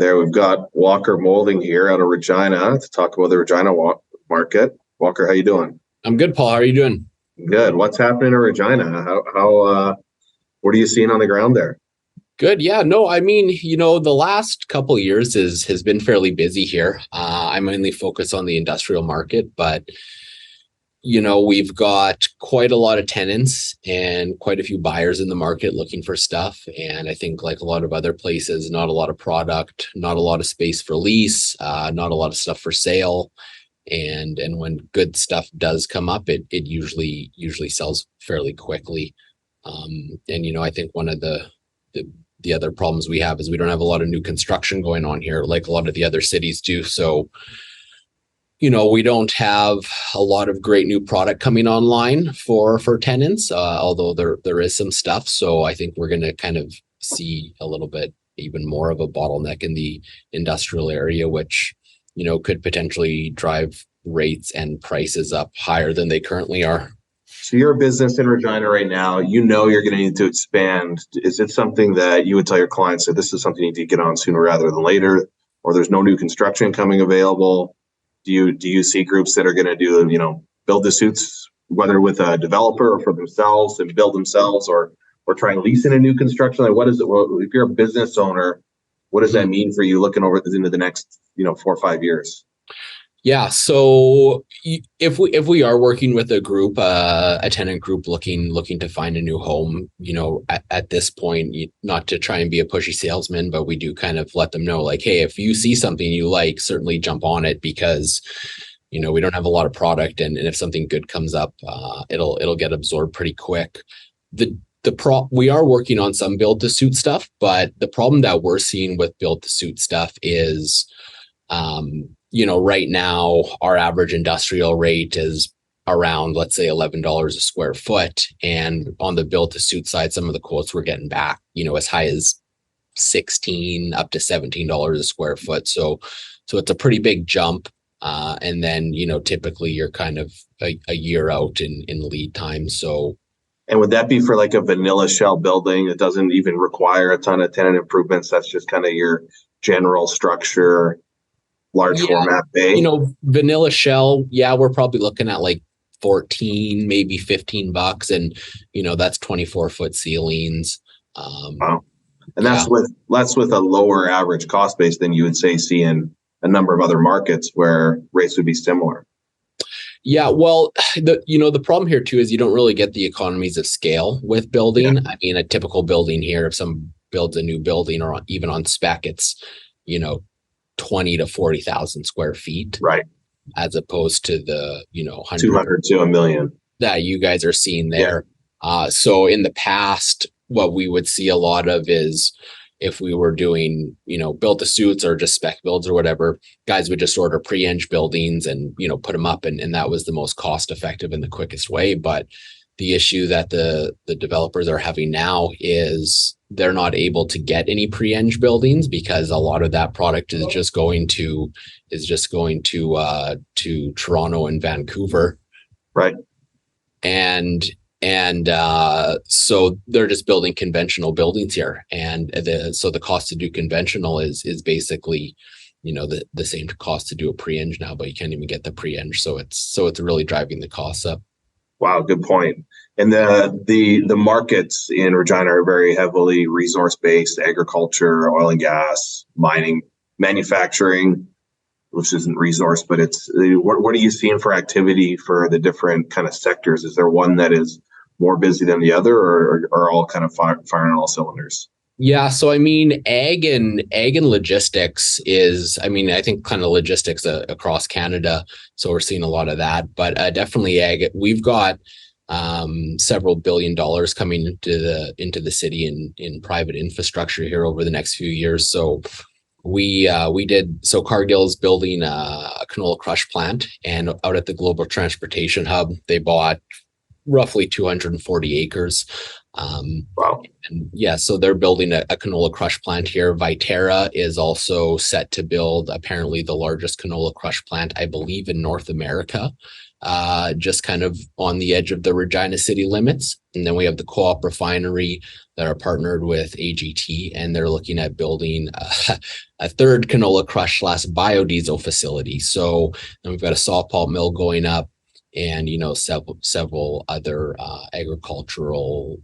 there. We've got Walker Moulding here out of Regina to talk about the Regina market. Walker, how you doing? I'm good, Paul. How are you doing? Good. What's happening in Regina? What are you seeing on the ground there? Good. Yeah. No, I mean, the last couple of years has been fairly busy here. I mainly focus on the industrial market, but we've got quite a lot of tenants and quite a few buyers in the market looking for stuff. And I think like a lot of other places, not a lot of product, not a lot of space for lease, not a lot of stuff for sale. And when good stuff does come up, it usually sells fairly quickly. And I think one of the other problems we have is we don't have a lot of new construction going on here like a lot of the other cities do. So we don't have a lot of great new product coming online for tenants, although there is some stuff. So I think we're going to kind of see a little bit even more of a bottleneck in the industrial area, which could potentially drive rates and prices up higher than they currently are. So you're a business in Regina right now. You're going to need to expand. Is it something that you would tell your clients that this is something you need to get on sooner rather than later, or there's no new construction coming available? Do you see groups that are going to do build the suits, whether with a developer or for themselves and build themselves, or try and lease in a new construction? Like, what is it? Well, if you're a business owner, what does that mean for you looking over into the next 4 or 5 years? Yeah. So if we are working with a group, a tenant group looking to find a new home, at this point, not to try and be a pushy salesman, but we do kind of let them know like, hey, if you see something you like, certainly jump on it because, we don't have a lot of product, and if something good comes up, it'll get absorbed pretty quick. We are working on some build to suit stuff, but the problem that we're seeing with build to suit stuff is, right now our average industrial rate is around, let's say, $11 a square foot. And on the build to suit side, some of the quotes we're getting back, as high as $16 up to $17 a square foot. So it's a pretty big jump. And then, typically you're kind of a year out in lead time. So. And would that be for like a vanilla shell building that doesn't even require a ton of tenant improvements? That's just kind of your general structure, large format bay? Vanilla shell. Yeah, we're probably looking at like 14, maybe $15. And, that's 24-foot ceilings. Wow. And that's with a lower average cost base than you would see in a number of other markets where rates would be similar. Yeah, well, the problem here too is you don't really get the economies of scale with building. Yeah. I mean, a typical building here, if someone builds a new building or even on spec, it's 20 to 40,000 square feet, right? As opposed to the 200 to a million that you guys are seeing there. Yeah. So in the past, what we would see a lot of is if we were doing, build to suits or just spec builds or whatever, guys would just order pre-eng buildings and, put them up. And that was the most cost effective and the quickest way. But the issue that the developers are having now is they're not able to get any pre-eng buildings because a lot of that product is just going to Toronto and Vancouver. Right. And so they're just building conventional buildings here, and so the cost to do conventional is basically, the same cost to do a pre-eng now, but you can't even get the pre-eng, so it's really driving the costs up. Wow, good point. And the markets in Regina are very heavily resource based: agriculture, oil and gas, mining, manufacturing, which isn't resource, but it's what are you seeing for activity for the different kind of sectors? Is there one that is more busy than the other, or are all kind of firing on all cylinders? Yeah, so I mean, ag and logistics is, I think kind of logistics across Canada. So we're seeing a lot of that, but definitely ag. We've got several $1 billion coming into the city in private infrastructure here over the next few years. So Cargill's building a canola crush plant, and out at the Global Transportation Hub, they bought roughly 240 acres. Wow. And yeah, so they're building a canola crush plant here. Viterra is also set to build apparently the largest canola crush plant, I believe, in North America. just kind of on the edge of the Regina city limits. And then we have the co-op refinery that are partnered with AGT, and they're looking at building a third canola crush / biodiesel facility. So then we've got a saw pulp mill going up, and several other agricultural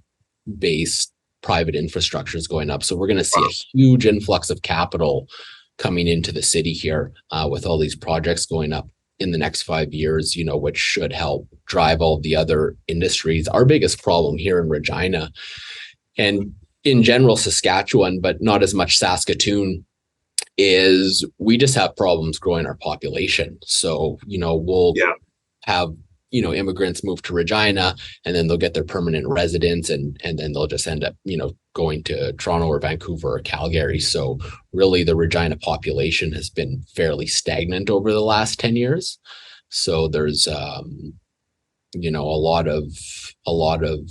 based private infrastructures going up. So we're going to see a huge influx of capital coming into the city here with all these projects going up in the next 5 years, which should help drive all the other industries. Our biggest problem here in Regina and in general Saskatchewan, but not as much Saskatoon, is we just have problems growing our population. So, we'll have immigrants move to Regina, and then they'll get their permanent residence, and then they'll just end up going to Toronto or Vancouver or Calgary. So really the Regina population has been fairly stagnant over the last 10 years. So there's a lot of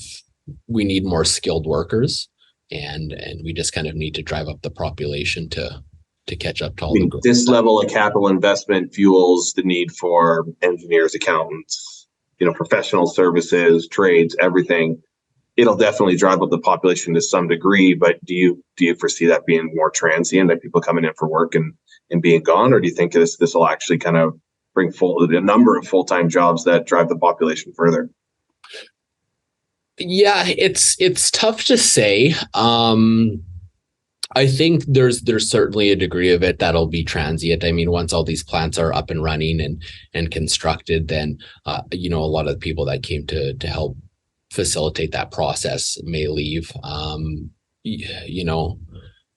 we need more skilled workers, and we just kind of need to drive up the population to catch up to all the growth. This level of capital investment fuels the need for engineers, accountants, professional services, trades, everything. It'll definitely drive up the population to some degree, but do you foresee that being more transient, that people coming in for work and being gone, or do you think this will actually kind of bring a number of full-time jobs that drive the population further? Yeah, it's tough to say. I think there's certainly a degree of it that'll be transient. I mean, once all these plants are up and running and constructed, then a lot of the people that came to help facilitate that process may leave.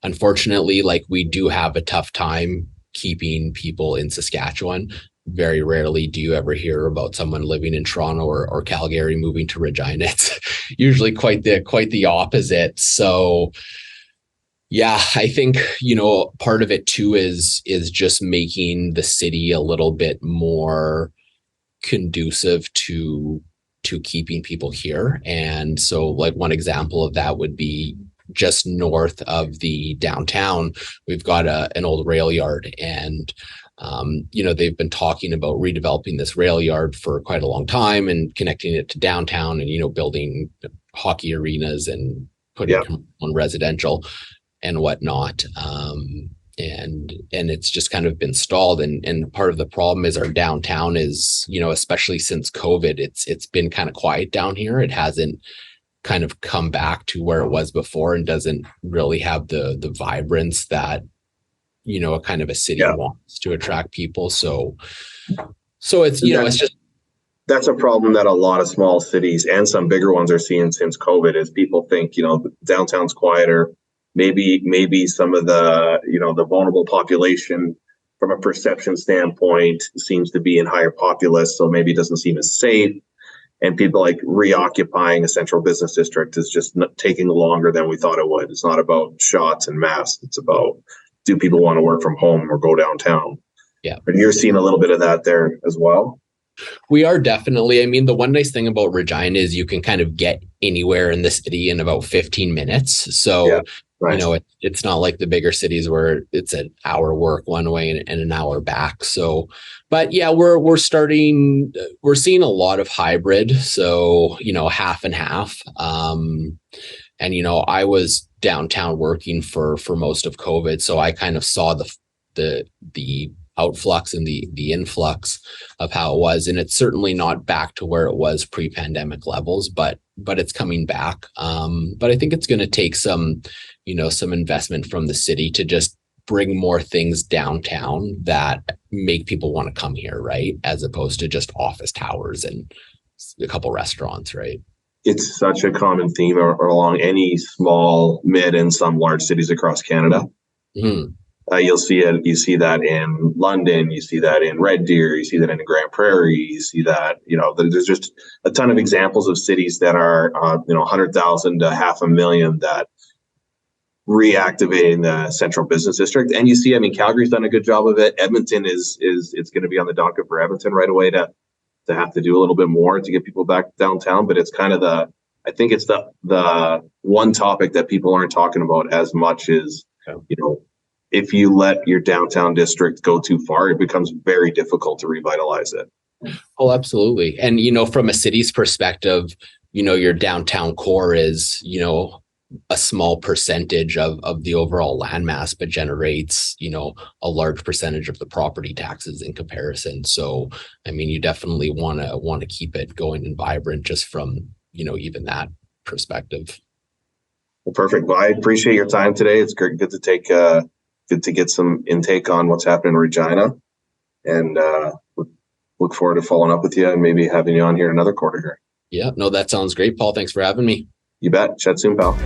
Unfortunately, like, we do have a tough time keeping people in Saskatchewan. Very rarely do you ever hear about someone living in Toronto or Calgary moving to Regina. It's usually quite the opposite. So yeah, I think, part of it too is just making the city a little bit more conducive to keeping people here. And so, like, one example of that would be just north of the downtown, we've got an old rail yard, and they've been talking about redeveloping this rail yard for quite a long time and connecting it to downtown, and building hockey arenas and putting on residential and whatnot. And it's just kind of been stalled. And part of the problem is our downtown is, especially since COVID, it's been kind of quiet down here. It hasn't kind of come back to where it was before, and doesn't really have the vibrance that, a kind of a city wants to attract people. So it's, it's just, that's a problem that a lot of small cities and some bigger ones are seeing since COVID, is people think, downtown's quieter. Maybe some of the, the vulnerable population from a perception standpoint seems to be in higher populace, so maybe it doesn't seem as safe. And people like reoccupying a central business district is just taking longer than we thought it would. It's not about shots and masks. It's about, do people want to work from home or go downtown? Yeah. And you're seeing a little bit of that there as well. We are definitely. I mean, the one nice thing about Regina is you can kind of get anywhere in the city in about 15 minutes. So, right. It's not like the bigger cities where it's an hour work one way and an hour back. So, but yeah, we're seeing a lot of hybrid. So, half and half. And, I was downtown working for most of COVID. So I kind of saw the outflux and the influx of how it was. And it's certainly not back to where it was pre-pandemic levels, but it's coming back. But I think it's going to take some investment from the city to just bring more things downtown that make people want to come here, right? As opposed to just office towers and a couple restaurants, right? It's such a common theme along any small, mid, and some large cities across Canada. Mm-hmm. You'll see it. You see that in London. You see that in Red Deer. You see that in Grand Prairie. You see that, there's just a ton of examples of cities that are, 100,000 to 500,000 that reactivating the central business district. And you see, Calgary's done a good job of it. Edmonton it's going to be on the docket for Edmonton right away to have to do a little bit more to get people back downtown. But it's kind of I think it's the one topic that people aren't talking about as much as, if you let your downtown district go too far, it becomes very difficult to revitalize it. Oh, absolutely. And, from a city's perspective, your downtown core is, a small percentage of the overall landmass, but generates, a large percentage of the property taxes in comparison. So, I mean, you definitely want to keep it going and vibrant just from, even that perspective. Well, perfect. Well, I appreciate your time today. It's great, good to get some intake on what's happening in Regina, and look forward to following up with you and maybe having you on here another quarter here. Yeah, no, that sounds great, Paul. Thanks for having me. You bet. Chat soon, pal.